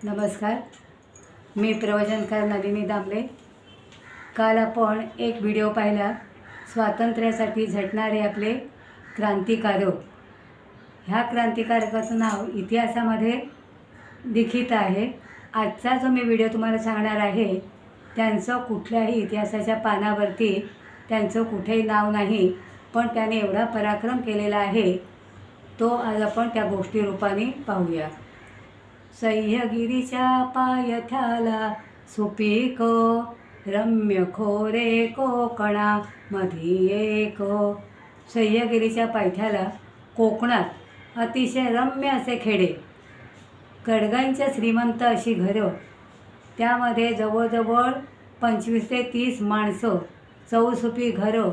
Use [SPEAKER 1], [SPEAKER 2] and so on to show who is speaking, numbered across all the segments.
[SPEAKER 1] नमस्कार, मी प्रवचनकार नलिनी दामले। काल आपण एक व्हिडिओ पाहिला, स्वातंत्र्यासाठी झटणारे आपले क्रांतिकारक। ह्या क्रांतिकारकाचं नाव इतिहासामध्ये लिखित आहे। आजचा जो मी व्हिडिओ तुम्हाला सांगणार आहे त्यांचं कुठल्याही इतिहासाच्या पानावरती त्यांचं कुठेही नाव नाही, पण त्याने एवढा पराक्रम केलेला आहे तो आज आपण त्या गोष्टी रूपाने पाहूया। सह्यागिरीच्या पायथ्याला सुपीक रम्य खोरे कोकणा मधी एक। सह्यागिरीच्या पायथ्याला कोकणात अतिशय रम्य असे खेडे, गडगांच्या श्रीमंत अशी घरं, त्यामध्ये जवळजवळ 25 ते 30 माणसं, चौसुपी घरं,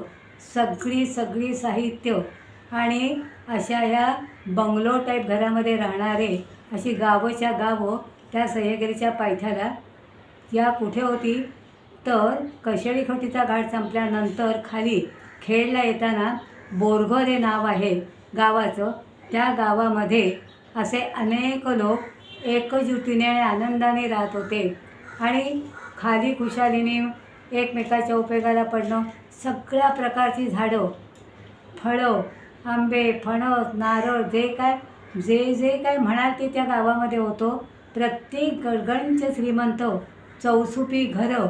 [SPEAKER 1] सगळी साहित्य आणि अशा ह्या बंगलो टाईप घरामध्ये राहणारे अशी गावच्या गावं त्या सह्यागिरीच्या पायथ्याला। या कुठे होती तर कशेळीखोटीचा घाट संपल्यानंतर खाली खेडला येताना बोरघर हे नाव आहे गावाचं। त्या गावामध्ये असे अनेक लोक एकजुटीने आणि आनंदाने राहत होते आणि खाली खुशालीने एकमेकाच्या उपयोगाला पडणं। सगळ्या प्रकारची झाडं, फळं, आंबे, फणस, नारळ, जे काय म्हणाल ते त्या गावामध्ये होतं। प्रत्येक गडगंज श्रीमंत, चौसुपी घरं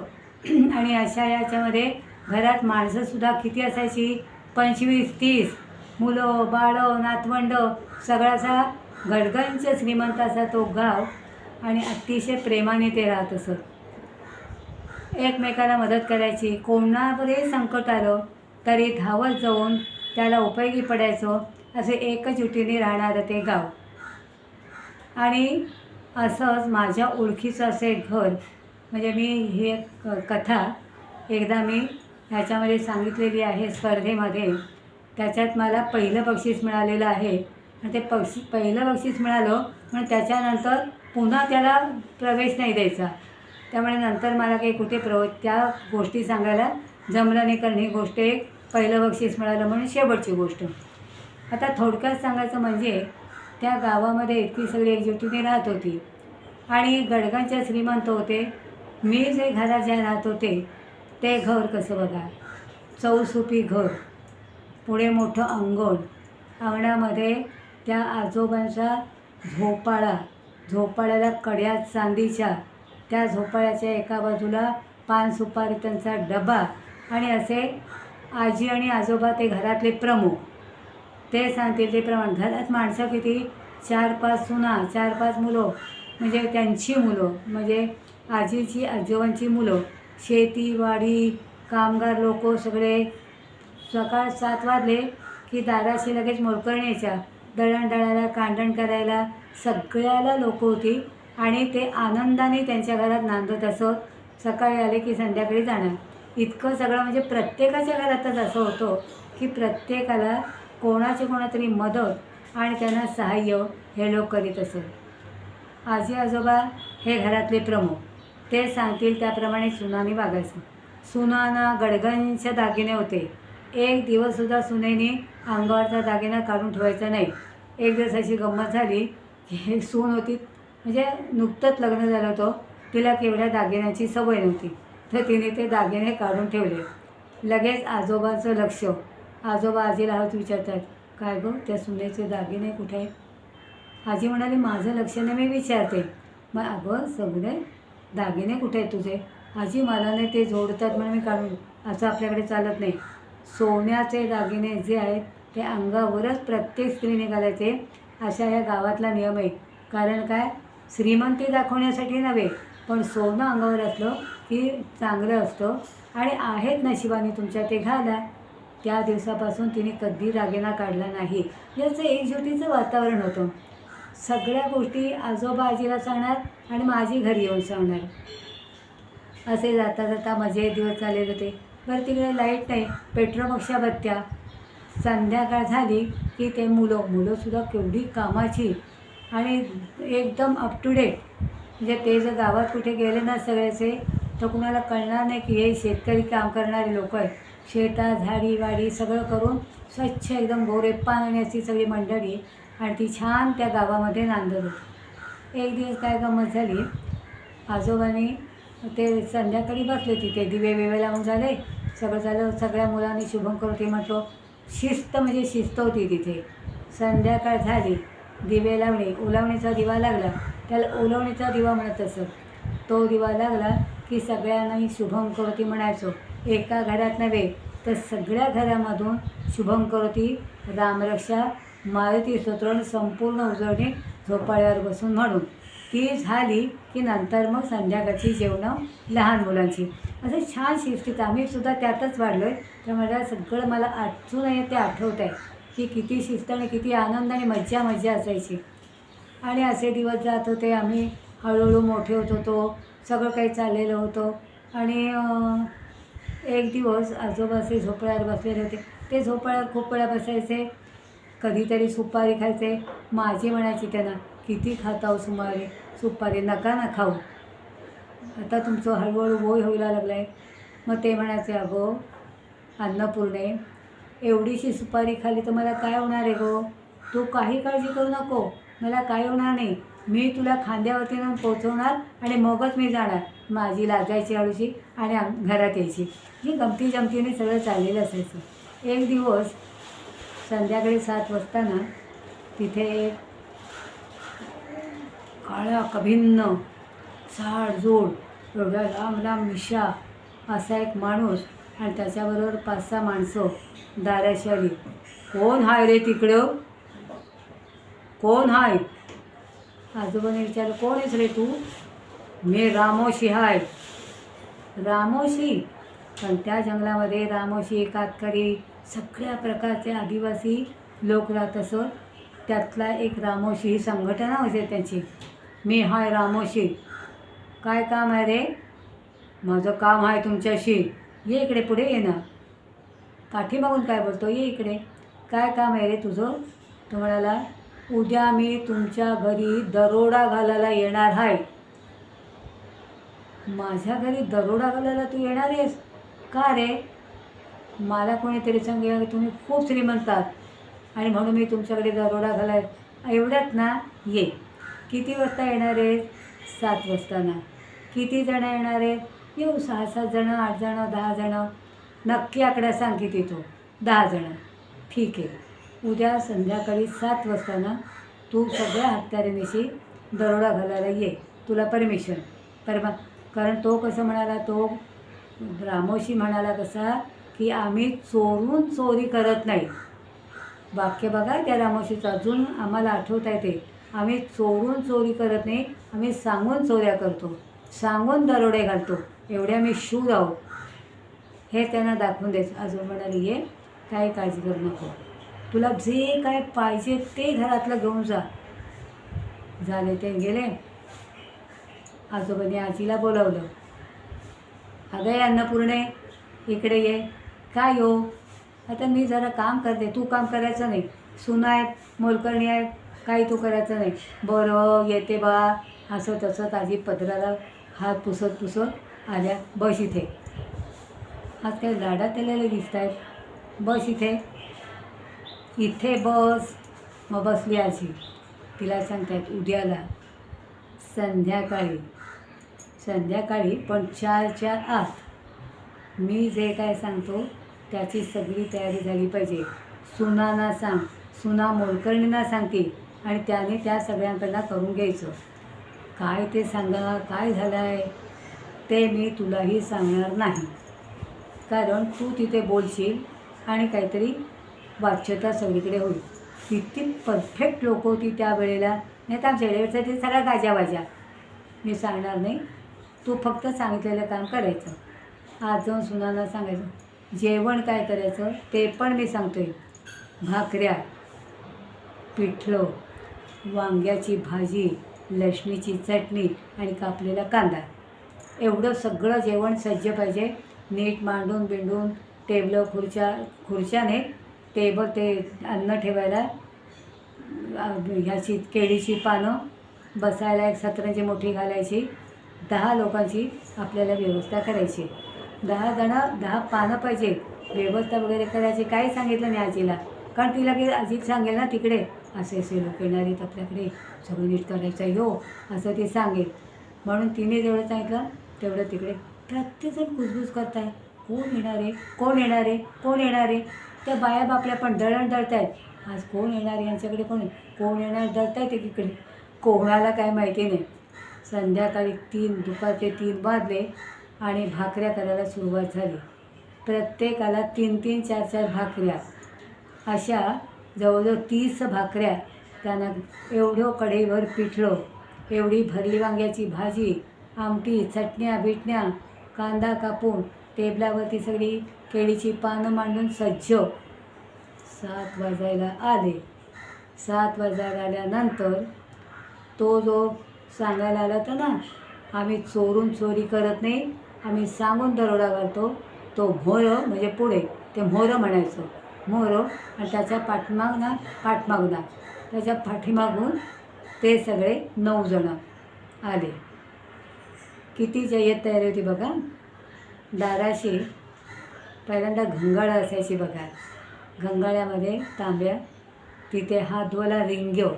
[SPEAKER 1] आणि अशा याच्यामध्ये घरात माणसंसुद्धा किती असायची, 25-30 मुलं, बाळं, नातवंड, सगळाचा गडगंज श्रीमंत असा तो गाव आणि अतिशय प्रेमाने ते राहत असत। एकमेकाला मदत करायची, कोणावरही संकट आलं तरी धावत जाऊन त्याला उपयोगी पडायचं, असे एकजुटीने राहणारं ते गाव। आणि असंच माझ्या ओळखीचं असे घर, म्हणजे मी ही कथा एकदा मी ह्याच्यामध्ये सांगितलेली आहे स्पर्धेमध्ये, त्याच्यात मला पहिलं बक्षीस मिळालेलं आहे आणि ते पहिलं बक्षीस मिळालं पण त्याच्यानंतर पुन्हा त्याला प्रवेश नाही द्यायचा, त्यामुळे नंतर मला काही कुठे त्या गोष्टी सांगायला जमलं नाही, कारण ही गोष्ट एक पहिलं बक्षीस मिळालं म्हणून शेवटची गोष्ट। आता थोडक्यात सांगायचं म्हणजे त्या गावामध्ये इतकी सगळी एकजुटीने राहत होती आणि गडगांच्या श्रीमंत होते। मी जे घरात ज्या राहत होते ते घर कसं बघा, चौसुपी घर, पुढे मोठं अंगण, अंगणामध्ये त्या आजोबांचा झोपाळ्याला कड्या चांदीच्या, त्या झोपाळ्याच्या एका बाजूला पान सुपारी त्यांचा डबा आणि असे आजी आणि आजोबा ते घरातले प्रमुख, ते सांगतील ते प्रमाण। घरात माणसं किती, 4-5 सुना, 4-5 मुलं, म्हणजे त्यांची मुलं, म्हणजे आजीची आजोबांची मुलं, शेतीवाडी कामगार लोक सगळे। सकाळ 7 वाजले की दाराशी लगेच मोलकरणी यायच्या, दळणदळायला, कांडण करायला, सगळ्याला लोक होती आणि ते आनंदाने त्यांच्या घरात नांदत असत। सकाळी आले की संध्याकाळी जाणार, इतकं सगळं, म्हणजे प्रत्येकाच्या घरातच असं होतं की प्रत्येकाला कोणातरी मदत आणि त्यांना सहाय्य हे लोक करीत असत। आजी आजोबा हे घरातले प्रमुख, ते सांगतील त्याप्रमाणे सुनाने वागायचं। सुनांना गडगंज दागिने होते, एक दिवससुद्धा सुनेने अंगावरचा दागिना काढून ठेवायचा नाही। एक दिवस अशी गंमत झाली की सून होती, म्हणजे नुकतंच लग्न झालं होतं, तिला केवढ्या दागिन्यांची सवय नव्हती, तर तिने ते दागिने काढून ठेवले। लगेच आजोबाचं लक्ष, आजोबा आजीला हात विचारतात, काय गं त्या सुनेचे दागिने कुठे आहेत? आजी म्हणाली, माझं लक्ष नाही, मी विचारते। मग अगं सगळे दागिने कुठे आहेत तुझे? आजी मला नाही, ते जोडतात म्हणून मी काढून, असं आपल्याकडे चालत नाही। सोन्याचे दागिने जे आहेत ते अंगावरच प्रत्येक स्त्रीने घालायचे, अशा ह्या गावातला नियम आहे। कारण काय, श्रीमंती दाखवण्यासाठी नव्हे, पण सोनं अंगावर असलं की चांगलं असतं आणि आहेत नशिबाने तुमच्या ते घाला। त्या दिवसापासून तिने कधी दागिना काढला नाही। याचं एकजुटीचं वातावरण होतं। सगळ्या गोष्टी आजोबा आजीला सांगणार आणि माझी घरी येऊन सांगणार। असे जाता जाता मजेत दिवस चाललेले होते। बरं तिकडे लाईट नाही, पेट्रोलपक्षा बत्त्या। संध्याकाळ झाली की ते मुलंसुद्धा केवढी कामाची आणि एकदम अप टू डेट, म्हणजे ते जर गावात कुठे गेले ना सगळ्याचे, तर कुणाला कळणार नाही की हे शेतकरी काम करणारे लोक आहेत। शेतात झाडीवाडी सगळं करून स्वच्छ एकदम गोरेपान आणि अशी सगळी मंडळी, आणि ती छान त्या गावामध्ये नांदत होती। एक दिवस काय गंमत झाली, आजोबांनी ते संध्याकाळी बसले तिथे, दिवे बिवे लावून झाले, सगळं झालं, सगळ्या मुलांनी शुभंकरोती म्हटलं. शिस्त म्हणजे शिस्त होती तिथे. संध्याकाळ झाली, दिवे लावणे, ओलावणीचा दिवा लागला, त्याला ओलावणीचा दिवा म्हणत असत. तो दिवा लागला की सगळ्यांनाही शुभंकरोती म्हणायचो. एका घरात नव्हे तर सगळ्या घरामधून शुभंकरोती, रामरक्षा, मारुती स्तोत्र संपूर्ण उजळणी झोपाळ्यावर बसून म्हणून. ती झाली की नंतर मग संध्याकाळची जेवणं लहान मुलांची. असं छान शिस्तीत आम्हीसुद्धा त्यातच वाढलो आहे. त्यामुळे सगळं मला अजूनही ते आठवत आहे की किती शिस्त आणि किती आनंद आणि मज्जा मज्जा असायची. आणि असे दिवस जात होते. आम्ही हळूहळू मोठे होत होतो, सगळं काही चाललेलं होतं. आणि एक दिवस आजोबा असे झोपाळ्यावर बसलेले होते. ते झोपाळ्यावर खूप वेळा बसायचे, कधीतरी सुपारी खायचे. माझी म्हणायची त्यांना, किती खाता हो सुपारी, नका ना खाऊ, आता तुमचं हळूहळू वय व्हायला लागलं आहे. मग ते म्हणायचे, अगो अन्नपूर्णे, एवढीशी सुपारी खाली तर मला काय होणार आहे गो, तू काही काळजी करू नको, मला काय होणार नाही, मी तुला खांद्यावरती नेऊन पोचवणार आणि मगच मी जाणार. माझी लाजायची हळूशी आणि घरात यायची. ही गमती जमतीने सगळं चाललेलं असायचं. एक दिवस संध्याकाळी 7 वाजता ना तिथे काळा कभिन्न जाडजूड, एवढा लांब लांब मिशा असा एक माणूस आणि त्याच्याबरोबर 5-6 माणसं दाराशी आली. कोण हाय रे तिकडं, कोण हाय? आजोबाने विचारलं, कोण आहेस रे तू? मी रामोशी हाय. रामोशी? पण त्या जंगलामध्ये रामोशी, कातकरी, सगळ्या प्रकारचे आदिवासी लोक राहत असत. त्यातला एक रामोशी ही संघटना होते त्यांची. मी हाय रामोशी. काय काम आहे रे? माझं काम आहे तुमच्याशी. ये इकडे, पुढे ये ना. पाठीमागून काय बोलतो, ये इकडे. काय काम आहे रे तुझं? तो म्हणाला, उद्या मी तुमच्या घरी दरोडा घालायला येणार आहे. माझ्या घरी दरोडा घालायला तू येणार आहेस? का रे? मला कोणीतरी सांगेल तुम्ही खूप श्रीमंत आहात आणि म्हणून मी तुमच्याकडे दरोडा घालाय. एवढ्यात ना ये. किती वाजता येणार आहे? 7 वाजता ना. किती जणं येणार आहेत? येऊ 6-7 जणं, 8 जणं, 10 जणं. नक्की आकडा सांग किती तो? 10 जणं. ठीक आहे. उद्या संध्याकाळी 7 वाजता ना तू सगळ्या हत्यारांनिशी दरोडा घालायला ये. तुला परमिशन. कारण तो कसं म्हणाला, तो रामोशी म्हणाला कसा की आम्ही चोरून चोरी करत नाही. वाक्य बघा त्या रामोशीचं, अजून आम्हाला आठवत आहे ते. आम्ही चोरून चोरी करत नाही, आम्ही सांगून चोऱ्या करतो, सांगून दरोडे घालतो. एवढ्या मी शूर आहोत हे त्यांना दाखवून द्यायचं. अजून म्हणाले, ये, काही काळजी करू नको, तुला जे काय पाहिजे ते घरातलं घेऊन जा. झाले ते गेले. आजोबांनी आजीला बोलावलं. अगं अन्नपूर्णे, इकडे ये. काय हो? आता मी जरा काम करते, तू काम करायचं नाही. सुना आहेत, मोलकरणी आहेत, काही तू करायचं नाही. बरं येते बा. असं तसं आजी पदराला हात पुसत आल्या. बस इथे. आज काही लाडात आलेले दिसत आहेत. बस इथे, इथे बस. मग बसली आजी. तिला सांगतायत, उद्याला संध्याकाळी पण 4च्या आत मी जे काय सांगतो त्याची सगळी तयारी झाली पाहिजे. सुनांना सांग, सुना मोलकर्णींना सांगतील आणि त्याने त्या सगळ्यांकडनं करून घ्यायचं. काय ते सांगणार, काय झालं आहे ते मी तुलाही सांगणार नाही. कारण तू तिथे बोलशील आणि काहीतरी वाच्यता सगळीकडे होईल. किती परफेक्ट लोक होती त्या वेळेला. नाही तर आमच्या वेळेचं ते सगळा गाजावाजा. मी सांगणार नाही, तू फक्त सांगितलेलं काम करायचं. आज जाऊन सुनांना सांगायचं. जेवण काय करायचं ते पण मी सांगतो आहे. भाकऱ्या, पिठलं, वांग्याची भाजी, लसणीची चटणी आणि कापलेला कांदा, एवढं सगळं जेवण सज्ज पाहिजे. नीट मांडून बिंडून टेबलं, खुर्च्याने टेबल, ते अन्न ठेवायला ह्याची केळीची पानं, बसायला एक सतरंजी मोठी घालायची. 10 लोकांची आपल्याला व्यवस्था करायची. 10 जणं 10 पानं पाहिजे. व्यवस्था वगैरे करायची. काही सांगितलं नाही आजीला, कारण तिला की आजी सांगेल ना तिकडे असे असे लोक येणार आहेत आपल्याकडे, सगळं नीट करायचं हो असं ते सांगेल. म्हणून तिने जेवढं सांगितलं तेवढं तिकडे प्रत्येकजण कुजबूज करत आहे, कोण येणार आहे, कोण येणार आहे, कोण येणार आहे. त्या बाया बापल्या पण दळण दळत आहेत, आज कोण येणार आहे, यांच्याकडे कोण येणार दळत आहेत एकीकडे. कोणाला काय माहिती नाही. संध्याकाळी दुपारचे 3 वाजले आणि भाकऱ्या करायला सुरुवात झाली. प्रत्येकाला 3-3, 4-4 भाकऱ्या, अशा जवळजवळ 30 भाकऱ्या. त्यांना एवढं कढईभर पिठलं, एवढी भरली वांग्याची भाजी, आमटी, चटण्या बिटण्या, कांदा कापून टेबलावरती सगळी केळीची पानं मांडून सज्ज. 7 वाजायला आले. 7 वाजायला आल्यानंतर तो जो सांगायला आला होता ना, आम्ही चोरून चोरी करत नाही, आम्ही सांगून दरोडा घालतो, तो म्होरं म्हणजे पुढे ते म्होरं म्हणायचं, म्होरं. आणि त्याच्या पाठमागणार त्याच्या पाठीमागून ते सगळे 9 जणं आले. किती जय्यत तयारी होती बघा. दाराशी पहिल्यांदा घंगाळं असायची बघा. घंगाळ्यामध्ये तांब्या, तिथे हात धुवायला रिंग्यो,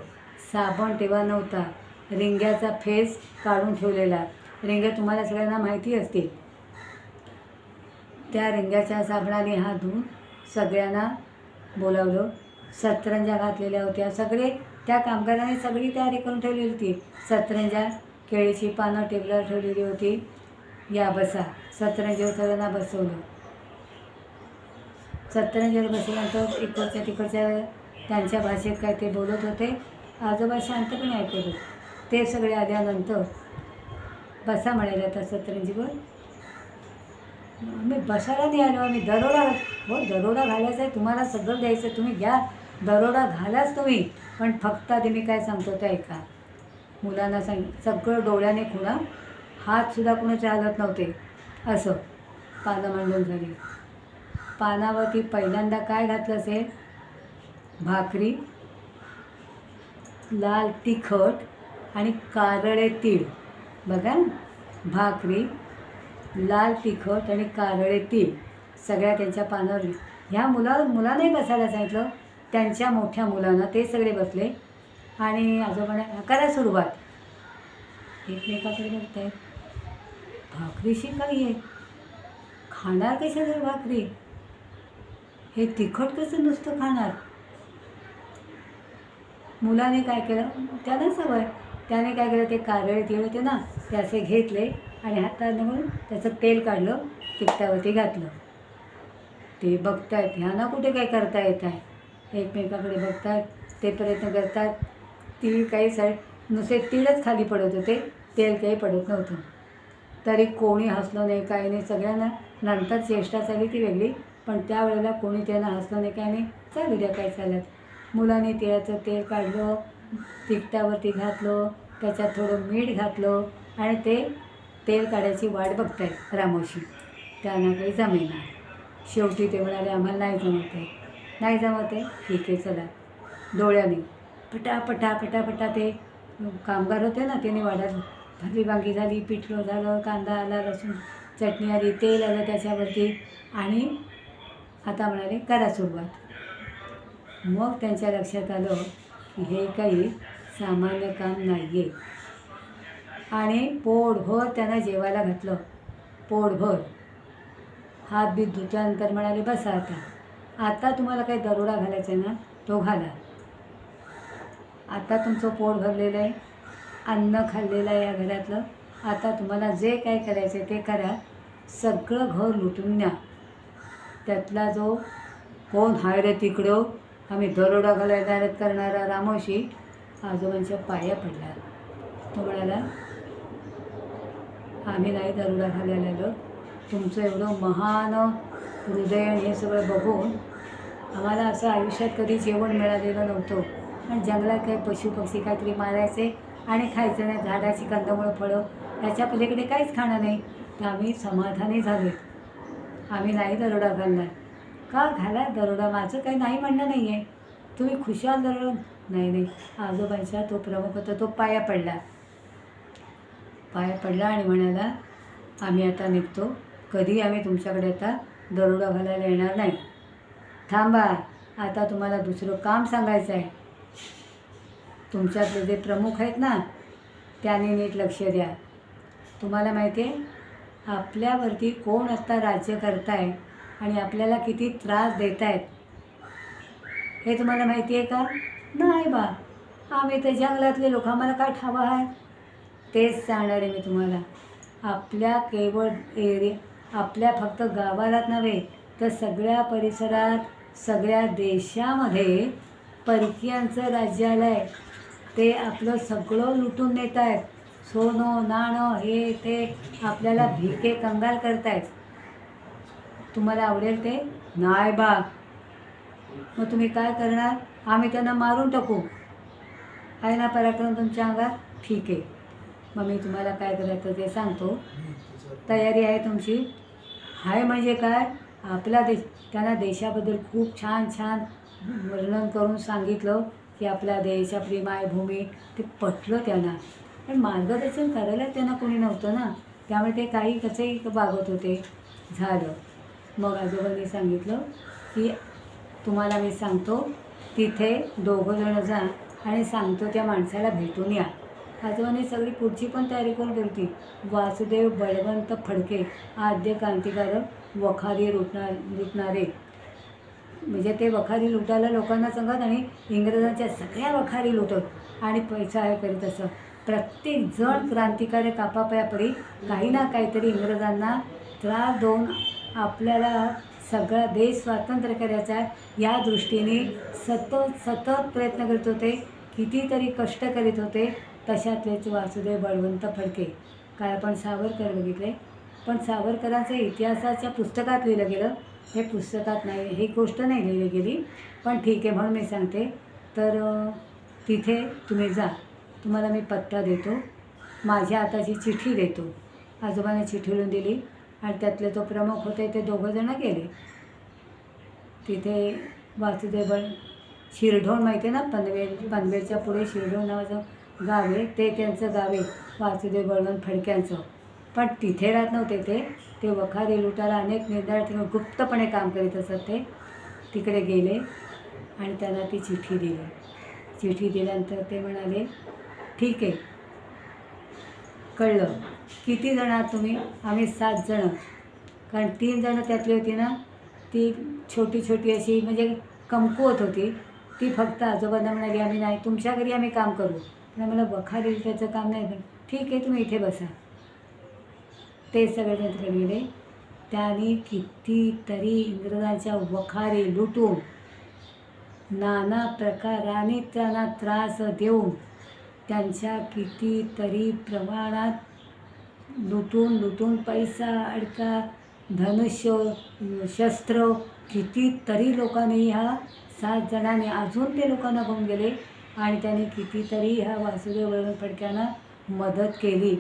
[SPEAKER 1] साबण तेव्हा नव्हता, रिंग्याचा फेस काढून ठेवलेला. रिंग्या तुम्हाला सगळ्यांना माहिती असतील. त्या रिंग्याच्या साबणाने हात धुवून सगळ्यांना बोलावलं. सतरंजा घातलेल्या होत्या. सगळे त्या कामगारांनी सगळी तयारी करून ठेवलेली होती. सतरंजा, केळीची पानं टेबलावर ठेवलेली होती. या बसा. सतरंजीवर सगळ्यांना बसवलं. सतरंजीवर बसल्यानंतर इकडच्या तिकडच्या त्यांच्या भाषेत काय ते बोलत होते. आजोबा शांतपणे ऐकत होते. ते सगळे आल्यानंतर बसा म्हणाले. आता सतरंजीवर मी बसायला नाही आलो, आम्ही दरोडा दरोडा घालायचा आहे, तुम्हाला सगळं द्यायचं आहे, तुम्ही घ्या, दरोडा घालाच तुम्ही, पण फक्त आधी मी काय सांगतो ते ऐका. मुलांना सगळं डोळ्याने खुणा, हातसुद्धा कुणाचे हालत नव्हते. असं पानं मांडून झाली. पानावरती पहिल्यांदा काय घातलं असेल, भाकरी, लाल तिखट आणि कारळे तीळ. बघा, भाकरी, लाल तिखट आणि कारळे तीळ सगळ्या त्यांच्या पानावर. ह्या मुलांनाही बसायला सांगितलं, त्यांच्या मोठ्या मुलांना. ते सगळे बसले आणि आजोबाने करा सुरुवात. एकमेकाकडे बघत आहेत. भाकरीशी काही आहे, खाणार कशाला भाकरी, हे तिखट कसं नुसतं खाणार. मुलाने काय केलं, त्याला सवय, त्याने काय केलं, ते कारळे तीळ होते ना, ते असे घेतले आणि हाताने त्याचं तेल काढलं, तिखटावरती घातलं. ते बघतायत, ह्यांना कुठे काय करता येत आहे. एकमेकाकडे बघतायत, ते प्रयत्न करतात. तीळ काही नुसते तीळच खाली पडत होते, तेल काही पडत नव्हतं. तरी कोणी हसलं नाही, काही नाही. सगळ्यांना नंतर चेष्टा झाली ती वेगळी, पण त्यावेळेला कोणी त्यांना हसलं नाही, काही नाही. चालू द्या काय चालत. मुलाने तिळाचं तेल काढलं, तिखटावरती घातलं, त्याच्यात थोडं मीठ घातलं आणि ते तेल काढायची वाट बघतायत रामोशी. त्यांना काही जमेना. शेवटी ते म्हणाले, आम्हाला नाही जमत आहे, नाही जमत आहे, ठीक आहे चला. डोळ्याने पटापटा पटापटा ते कामगार होते ना, त्याने वाढत भरली वांगी झाली, पिठलं झालं, कांदा आला, लसूण चटणी आली, तेल आलं त्याच्यावरती. आणि आता म्हणाले करा सुरुवात. मग त्यांच्या लक्षात आलं की हे काही सामान्य काम नाही आहे. आणि पोटभर त्यांना जेवायला घातलं. पोटभर हात बीत धुतल्यानंतर म्हणाले बसा आता तुम्हाला काही दरोडा घालायचा आहे ना, तो घाला. आता तुमचं पोट भरलेलं आहे, अन्न खाल्लेलं आहे या घरातलं, आता तुम्हाला जे काय करायचं आहे ते करा. सगळं घर लुटून न्या. त्यातला जो कोण हाय रे तिकडं, आम्ही दरोडा घालायला करणारा रामोशी आजोबांच्या पाया पडला. तो म्हणाला, आम्ही नाही दरोडा घालायला आलो, तुमचं एवढं महान हृदय आणि हे सगळं बघून आम्हाला असं आयुष्यात कधी जेवण मिळालेलं नव्हतं. पण जंगलात काही पशुपक्षी काहीतरी मारायचे आणि खायचं नाही, झाडाची कंदमुळं फळं, याच्या पलीकडे काहीच खाणं नाही, तर आम्ही समाधानी झालो. आम्ही नाही दरोडा घालणार. का घाला दरोडा, माझं काही नाही म्हणणं नाही आहे, तुम्ही खुशाल दरोडा. नाही. आजोबांचा तो प्रमुख होता, तो पाया पडला आणि म्हणाला, आम्ही आता निघतो, कधी आम्ही तुमच्याकडे आता दरोडा घालायला येणार नाही. थांबा, आता तुम्हाला दुसरं काम सांगायचं आहे. तुमच्यातले जे प्रमुख आहेत ना त्याने नीट लक्ष द्या. तुम्हाला माहिती आहे आपल्यावरती कोण आत्ता राज्य करताय आणि आपल्याला किती त्रास देत आहेत हे तुम्हाला माहिती आहे का? नाही बा, आम्ही तर जंगलातले लोक, आम्हाला काय ठावं आहे. तेच सांगणार आहे मी तुम्हाला. आपल्या केवळ आपल्या फक्त गावालाच नव्हे तर सगळ्या परिसरात, सगळ्या देशामध्ये परकीयांचं राज्य आलं आहे. ते आपलं सगळं लुटून नेत आहेत. सोनं नाणं हे ते आपल्याला भिके कंगाल करतायत. तुम्हाला आवडेल ते? नाही बा. मग तुम्ही काय करणार? आम्ही त्यांना मारून टाकू. आहे ना पराक्रम तुमच्या अंगात? ठीक आहे. मग मी तुम्हाला काय करायचं ते सांगतो. तयारी आहे तुमची? आहे म्हणजे काय? आपला देश, त्यांना देशाबद्दल खूप छान छान वर्णन करून सांगितलं की आपला देश, आपली मायभूमी. ते पटलं त्यांना. पण मार्गदर्शन करायला त्यांना कोणी नव्हतं ना, त्यामुळे ते काही कसेही वागत होते. झालं. मग आजोबांनी सांगितलं की तुम्हाला मी सांगतो तिथे दोघंजणं जा आणि सांगतो त्या माणसाला भेटून या. आजोबांनी सगळी पुढची पण तयारी करून ठेवली होती. वासुदेव बळवंत फडके, आद्य क्रांतिकारक, वखारी लुटणारे. म्हणजे ते वखारी लुटायला लोकांना सांगत आणि इंग्रजांच्या सगळ्या वखारी लुटत आणि पैसा हे करीत असं. प्रत्येक जण क्रांतिकारक आपापल्यापरी काही ना काहीतरी इंग्रजांना त्रास देऊन आपल्याला सगळा देश स्वातंत्र्य करायचा आहे या दृष्टीने सतत प्रयत्न करत होते. कितीतरी कष्ट करीत होते. तशातलेच वासुदेव बळवंत फडके. काय आपण सावरकर बघितले, पण सावरकरांचं इतिहासाच्या पुस्तकात लिहिलं गेलं. हे पुस्तकात नाही, ही गोष्ट नाही लिहिली गेली. पण ठीक आहे म्हणून मी सांगते. तर तिथे तुम्ही जा. तुम्हाला मी पत्ता देतो, माझ्या हाताची चिठ्ठी देतो. आजोबाने चिठ्ठी लिहून दिली आणि त्यातले तो प्रमुख होते ते दोघंजणं गेले. तिथे वासुदेव शिरढोण माहिती आहे ना, पनवेलच्या पुढे शिरढोण नावाचं गाव आहे. ते त्यांचं गाव आहे वासुदेव बळवंत फडक्यांचं. पण तिथे राहत नव्हते. ते वखारी लुटायला अनेक निर्धार ठिकाणी गुप्तपणे काम करीत असत. ते तिकडे गेले आणि त्यांना ती चिठ्ठी दिली. चिठ्ठी दिल्यानंतर ते म्हणाले ठीक आहे, कळलं. किती जण आहात तुम्ही? आम्ही 7 जणं. कारण 3 जणं त्यातली होती ना, ती छोटी छोटी अशी म्हणजे कमकुवत होती. ती फक्त आजोबांना म्हणाली आम्ही नाही, तुमच्या घरी आम्ही काम करू, पण आम्हाला वखारी लुटायचं काम नाही. ठीक आहे, तुम्ही इथे बसा. ते सगळेजण तिकडे गेले. त्यांनी कितीतरी इंग्रजांच्या वखारी लुटून नाना प्रकाराने त्यांना त्रास देऊन त्यांच्या कितीतरी प्रमाणात लुटून पैसा, अडका, धनुष्य, शस्त्र कितीतरी लोकांनी ह्या 7 जणांनी अजून ते लोकांना घेऊन गेले आणि त्यांनी कितीतरी ह्या वासुदेव बळवंत फडक्यांना मदत केली.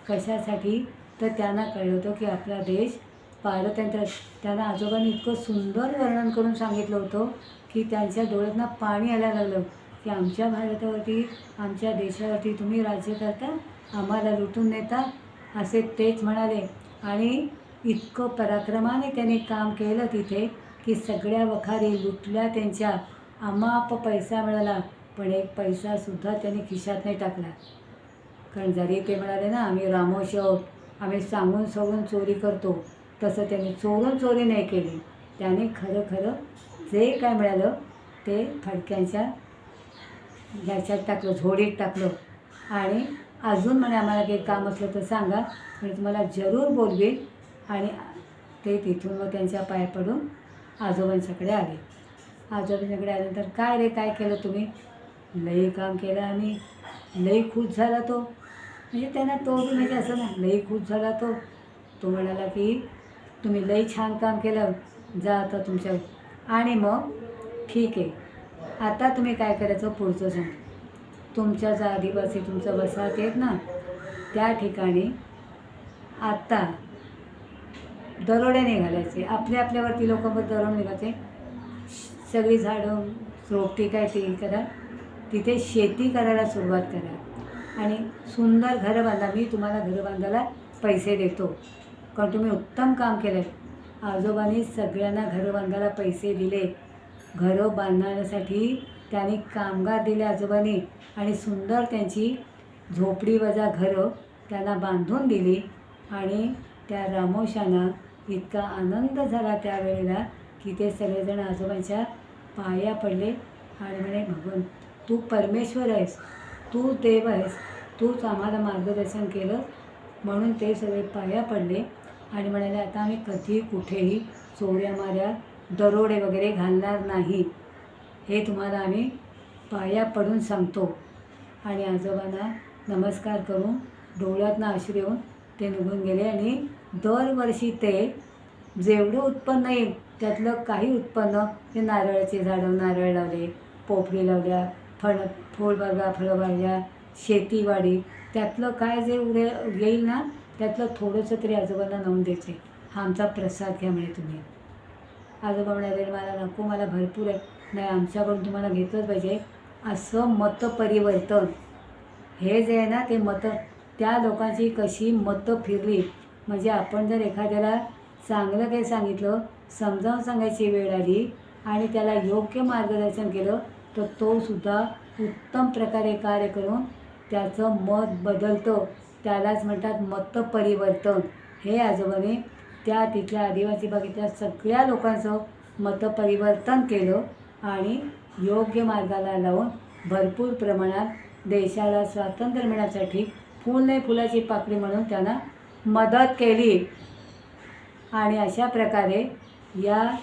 [SPEAKER 1] कशासाठी? तर त्यांना कळलं होतं की आपला देश पारतंत्र्य. त्यांना आजोबांनी इतकं सुंदर वर्णन करून सांगितलं होतं की त्यांच्या डोळ्यातनं पाणी यायला लागलं की आमच्या भारतावरती, आमच्या देशावरती तुम्ही राज्य करता, आम्हाला लुटून नेता, असे तेच म्हणाले. आणि इतकं पराक्रमाने त्यांनी काम केलं तिथे की सगळ्या वखारी लुटल्या त्यांच्या. अमाप पैसा मिळाला, पण एक पैसासुद्धा त्यांनी खिशात नाही टाकला. कारण जरी ते म्हणाले ना आम्ही रामोशी आहोत, आम्ही सांगून चोरी करतो, तसं त्यांनी चोरी नाही केली. त्याने खरं जे काय मिळालं ते फडक्यांच्या ह्याच्यात टाकलं, झोडीत टाकलं. आणि अजून म्हणे आम्हाला काही काम असलं तर सांगा, मी तुम्हाला जरूर बोलवेन. आणि ते तिथून मग त्यांच्या पाया पडून आजोबांच्याकडे आले. आजोबांच्याकडे आल्यानंतर काय रे काय केलं तुम्ही? लई काम केलं आम्ही. लई खुश झाला तो. म्हणजे त्यांना तो म्हणजे असं ना, लई खुश झाला तो. तो म्हणाला की तुम्ही लई छान काम केलं, जा आता तुमच्या. आणि मग ठीक आहे, आता तुम्ही काय करायचं पुढचं सांग. तुमच्या ज्या आदिवासी तुमचं वसाहत आहेत ना त्या ठिकाणी आता दरोडे नाही घालायचे. आपल्यावरती लोकांवर दरोडे निघायचे. सगळी झाडं रोपटी काय ते करा, तिथे शेती करायला सुरुवात करा आणि सुंदर घरं बांधा. मी तुम्हाला घरं बांधायला पैसे देतो कारण तुम्ही उत्तम काम केलं. आजोबांनी सगळ्यांना घरं बांधायला पैसे दिले. घरं बांधण्यासाठी त्यांनी कामगार दिले आजोबांनी आणि सुंदर त्यांची झोपडी वजा घरं त्यांना बांधून दिली. आणि त्या रामोशांना इतका आनंद झाला त्यावेळेला की ते सगळेजण आजोबांच्या पाया पडले आणि म्हणे, भगवान तू परमेश्वर आहेस, तू देव आहेस, तूच आम्हाला मार्गदर्शन केलं. म्हणून ते सगळे पाया पडले आणि म्हणाले, आता आम्ही कधी कुठेही चोऱ्या-माऱ्या, दरोडे वगैरे घालणार नाही, हे तुम्हाला आम्ही पाया पडून सांगतो. आणि आजोबांना नमस्कार करून डोळ्यातनं अश्रू येऊन ते निघून गेले. आणि दरवर्षी ते जेवढं उत्पन्न येईल त्यातलं काही उत्पन्न ते नारळाचे झाडं, नारळ लावले, पोफळी लावल्या, फळबागा, फळभाज्या, शेतीवाडी, त्यातलं काय जे येईल ना त्यातलं थोडंसं तरी आजोबांना नेऊन द्यायचे. हा आमचा प्रसाद घ्या म्हणे तुम्ही. आजोबा म्हणाले, मला नको, मला भरपूर आहे. नाही, आमच्याकडून तुम्हाला घेतलंच पाहिजे. असं मतपरिवर्तन हे जे आहे ना ते त्या लोकांची कशी मतं फिरली. म्हणजे आपण जर एखाद्याला चांगलं काही सांगितलं, समजावून सांगायची वेळ आली आणि त्याला योग्य मार्गदर्शन केलं तर तो सुद्धा उत्तम प्रकारे कार्य करून त्याचं मत बदलतं. त्यालाच म्हणतात मतपरिवर्तन. हे आजोबाने त्या तिथल्या आदिवासी भागातल्या सगळ्या लोकांचं मतपरिवर्तन केलं आणि योग्य मार्गाला लावून भरपूर प्रमाणात देशाला स्वातंत्र्य मिळण्यासाठी फूल नाही फुलाची पाकळी म्हणून त्यांना मदत केली. आणि अशा प्रकारे या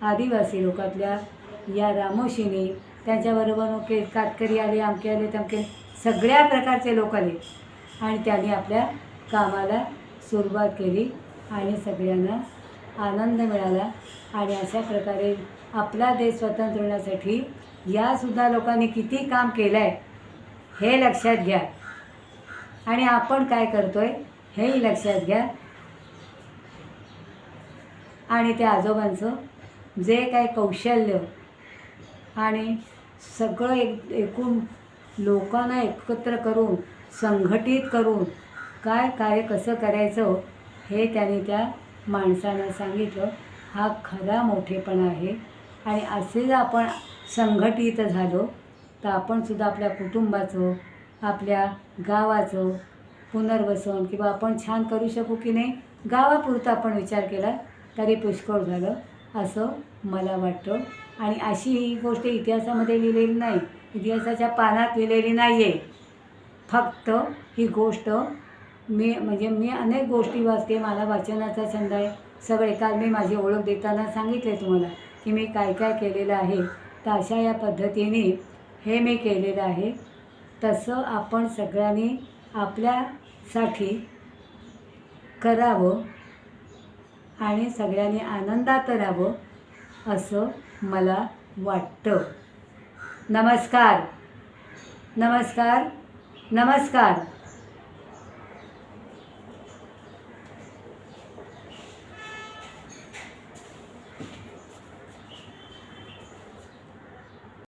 [SPEAKER 1] आदिवासी लोकातल्या या रामोशीने त्यांच्याबरोबर कातकरी आले, अमके आले, तमके सगळ्या प्रकारचे लोक आले आणि त्यांनी आपल्या कामाला सुरुवात केली आणि सगळ्यांना आनंद मिळाला. आणि अशा प्रकारे आपला देश स्वतंत्र होण्यासाठी यासुद्धा लोकांनी किती काम केलं आहे हे लक्षात घ्या आणि आपण काय करतो आहे हेही लक्षात घ्या. आणि त्या आजोबांचं जे काही कौशल्य आणि सगळं एकूण लोकांना एकत्र करून संघटित करून काय कार्य कसं करायचं हे त्यांनी त्या माणसांना सांगितलं. हा खरा मोठेपणा आहे. आणि असे जर आपण संघटित झालो तर आपणसुद्धा आपल्या कुटुंबाचं, आपल्या गावाचं पुनर्वसन किंवा आपण छान करू शकू की नाही, गावापुरता आपण विचार केला तरी पुष्कळ झालं असं मला वाटतं. आणि अशी ही गोष्ट इतिहासामध्ये लिहिलेली नाही, इतिहासाच्या पानात लिहिलेली नाही आहे. फक्त ही गोष्ट मी अनेक गोष्टी वाचते, मला वाचनाचा छंद आहे सगळे. काल मी माझी ओळख देताना सांगितले तुम्हाला की मी काय काय केलेलं आहे. तर अशा या पद्धतीने हे मी केलेलं आहे. तसं आपण सगळ्यांनी आपल्यासाठी करावं आणि सगळ्यांनी आनंदात राहावं असं मला वाटतं. नमस्कार, नमस्कार, नमस्कार.